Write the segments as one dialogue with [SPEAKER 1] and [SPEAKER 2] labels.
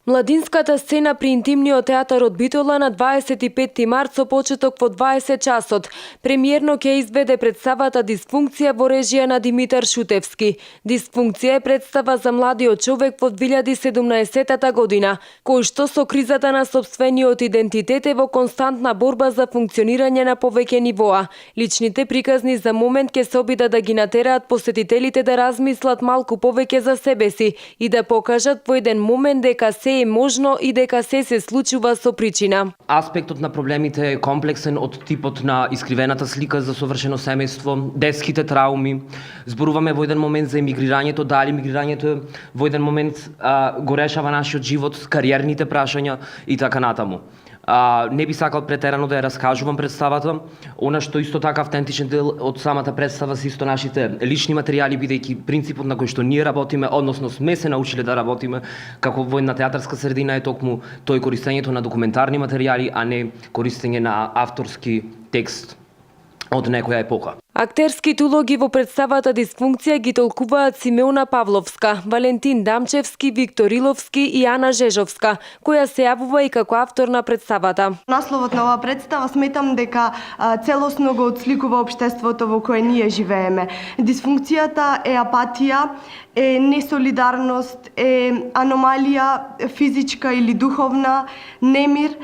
[SPEAKER 1] Младинската сцена при интимниот театар од Битола на 25 март со почеток во 20 часот. Премиерно ќе изведе представата Дисфункција во режија на Димитар Шутевски. Дисфункција е представа за младиот човек во 2017 година, кој што со кризата на сопствениот идентитет е во константна борба за функционирање на повеќе нивоа. Личните приказни за момент ќе се обидат да ги натераат посетителите да размислат малку повеќе за себе си и да покажат во еден момент дека се е можно и дека се случува со причина.
[SPEAKER 2] Аспектот на проблемите е комплексен од типот на искривената слика за совршено семејство, детските трауми. Зборуваме во еден момент за емигрирањето, дали емигрирањето во еден момент го решава нашиот живот, кариерните прашања и така натаму. Не би сакал претерано да ја раскажувам представата. Она што исто така автентичен дел од самата представа се исто нашите лични материјали, бидејќи принципот на кој што ние работиме, односно сме се научиле да работиме како во една театарска средина е токму тој користењето на документарни материјали, а не користење на авторски текст од некоја епоха.
[SPEAKER 1] Актерските улоги во представата Дисфункција ги толкуваат Симеона Павловска, Валентин Дамчевски, Виктор Иловски и Ана Жежовска, која се јавува и како автор на представата.
[SPEAKER 3] Насловот на оваа представа сметам дека целосно го отсликува општеството во кое ние живееме. Дисфункцијата е апатија, е несолидарност, е аномалија физичка или духовна, немир.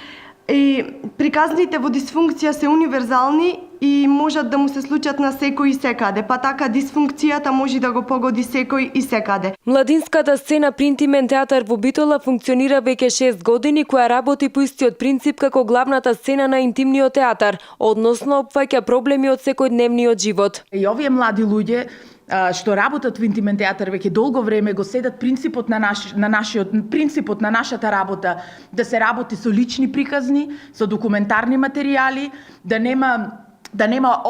[SPEAKER 3] И приказните во дисфункција се универзални и можат да му се случат на секој и секаде, па така дисфункцијата може да го погоди секој и секаде.
[SPEAKER 1] Младинската сцена при интимен театар во Битола функционира веќе 6 години, која работи по истиот принцип како главната сцена на интимниот театар, односно опфаќа проблеми од секојдневниот живот.
[SPEAKER 4] И овие млади луѓе што работат во интимен театар веќе долго време го седат принципот на нашата работа, да се работи со лични приказни, со документарни материјали, да нема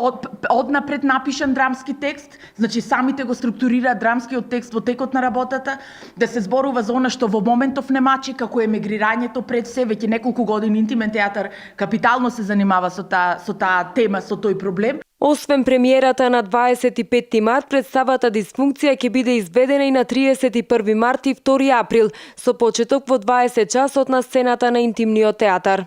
[SPEAKER 4] однапред напишан драмски текст, значи самите го структурираат драмскиот текст во текот на работата, да се зборува за она што во моментов не мачи, како емигрирањето пред се, веќе неколку години интимен театар капитално се занимава со таа тема, со тој проблем.
[SPEAKER 1] Освен премиерата на 25 март, представата Дисфункција ќе биде изведена и на 31 март и 2 април, со почеток во 20 часот на сцената на интимниот театар.